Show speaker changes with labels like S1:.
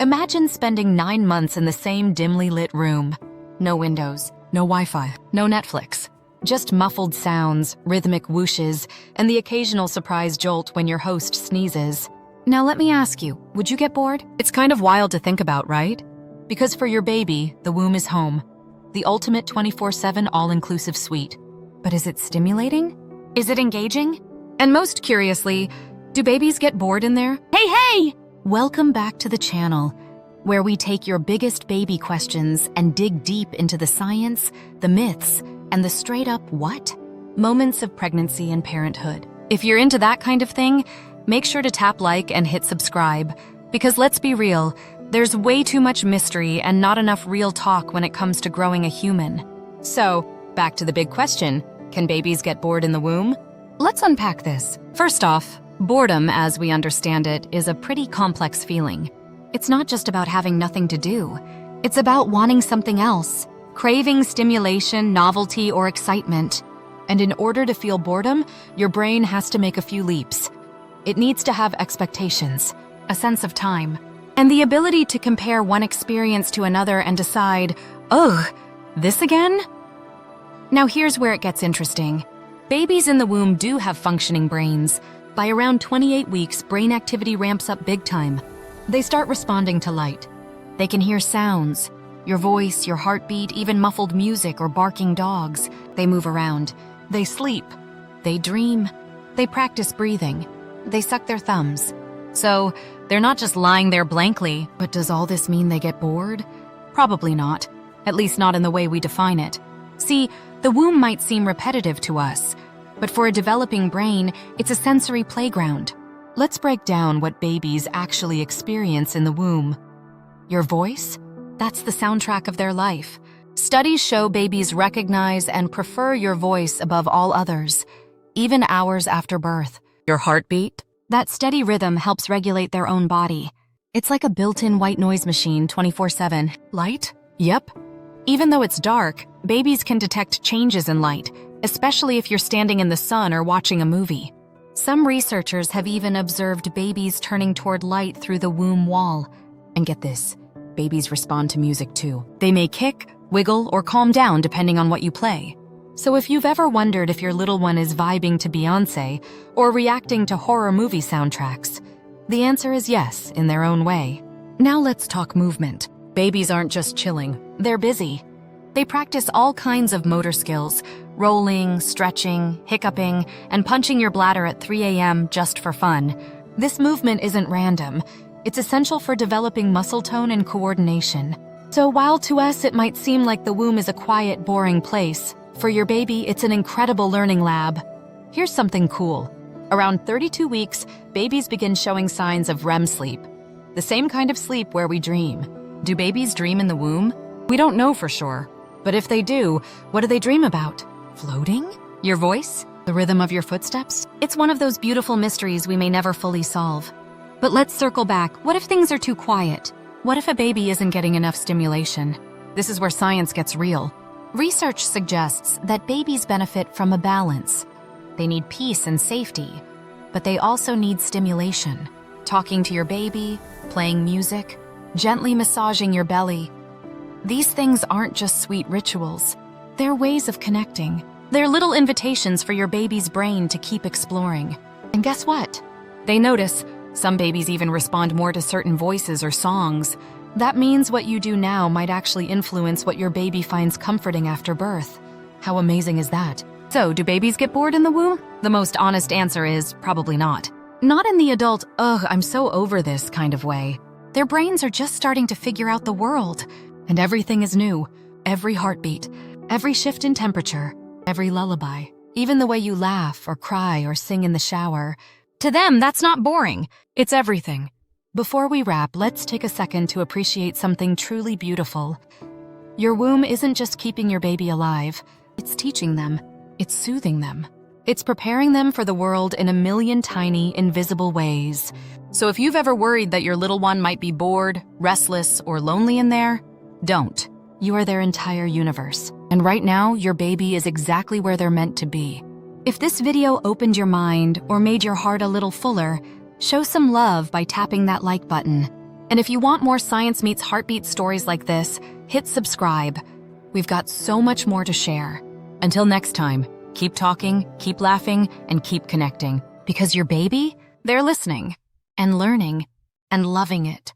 S1: Imagine spending 9 months in the same dimly lit room. No windows, no Wi-Fi, no Netflix. Just muffled sounds, rhythmic whooshes, and the occasional surprise jolt when your host sneezes. Now let me ask you, would you get bored? It's kind of wild to think about, right? Because for your baby, the womb is home. The ultimate 24/7 all-inclusive suite. But is it stimulating? Is it engaging? And most curiously, do babies get bored in there? Hey! Welcome back to the channel, where we take your biggest baby questions and dig deep into the science, the myths, and the straight-up what? Moments of pregnancy and parenthood. If you're into that kind of thing, make sure to tap like and hit subscribe, because let's be real, there's way too much mystery and not enough real talk when it comes to growing a human. So, back to the big question, can babies get bored in the womb? Let's unpack this. First off, boredom, as we understand it, is a pretty complex feeling. It's not just about having nothing to do. It's about wanting something else, craving stimulation, novelty, or excitement. And in order to feel boredom, your brain has to make a few leaps. It needs to have expectations, a sense of time, and the ability to compare one experience to another and decide, ugh, this again? Now here's where it gets interesting. Babies in the womb do have functioning brains. By around 28 weeks, brain activity ramps up big time. They start responding to light. They can hear sounds, your voice, your heartbeat, even muffled music or barking dogs. They move around. They sleep. They dream. They practice breathing. They suck their thumbs. So, they're not just lying there blankly, but does all this mean they get bored? Probably not. At least not in the way we define it. See, the womb might seem repetitive to us, but for a developing brain, it's a sensory playground. Let's break down what babies actually experience in the womb. Your voice? That's the soundtrack of their life. Studies show babies recognize and prefer your voice above all others, even hours after birth. Your heartbeat? That steady rhythm helps regulate their own body. It's like a built-in white noise machine 24/7. Light? Yep. Even though it's dark, babies can detect changes in light, especially if you're standing in the sun or watching a movie. Some researchers have even observed babies turning toward light through the womb wall. And get this, babies respond to music too. They may kick, wiggle, or calm down depending on what you play. So if you've ever wondered if your little one is vibing to Beyoncé or reacting to horror movie soundtracks, the answer is yes, in their own way. Now let's talk movement. Babies aren't just chilling, they're busy. They practice all kinds of motor skills, rolling, stretching, hiccuping, and punching your bladder at 3 a.m. just for fun. This movement isn't random. It's essential for developing muscle tone and coordination. So while to us it might seem like the womb is a quiet, boring place, for your baby it's an incredible learning lab. Here's something cool. Around 32 weeks, babies begin showing signs of REM sleep, the same kind of sleep where we dream. Do babies dream in the womb? We don't know for sure. But if they do, what do they dream about? Floating? Your voice? The rhythm of your footsteps? It's one of those beautiful mysteries we may never fully solve. But let's circle back. What if things are too quiet? What if a baby isn't getting enough stimulation? This is where science gets real. Research suggests that babies benefit from a balance. They need peace and safety, but they also need stimulation. Talking to your baby, playing music, gently massaging your belly. These things aren't just sweet rituals. They're ways of connecting. They're little invitations for your baby's brain to keep exploring. And guess what? They notice. Some babies even respond more to certain voices or songs. That means what you do now might actually influence what your baby finds comforting after birth. How amazing is that? So, do babies get bored in the womb? The most honest answer is probably not. Not in the adult, ugh, I'm so over this kind of way. Their brains are just starting to figure out the world. And everything is new. Every heartbeat, every shift in temperature, every lullaby, even the way you laugh or cry or sing in the shower. To them, that's not boring. It's everything. Before we wrap, let's take a second to appreciate something truly beautiful. Your womb isn't just keeping your baby alive. It's teaching them. It's soothing them. It's preparing them for the world in a million tiny, invisible ways. So if you've ever worried that your little one might be bored, restless, or lonely in there, don't. You are their entire universe. And right now, your baby is exactly where they're meant to be. If this video opened your mind or made your heart a little fuller, show some love by tapping that like button. And if you want more Science Meets Heartbeat stories like this, hit subscribe. We've got so much more to share. Until next time, keep talking, keep laughing, and keep connecting. Because your baby, they're listening and learning and loving it.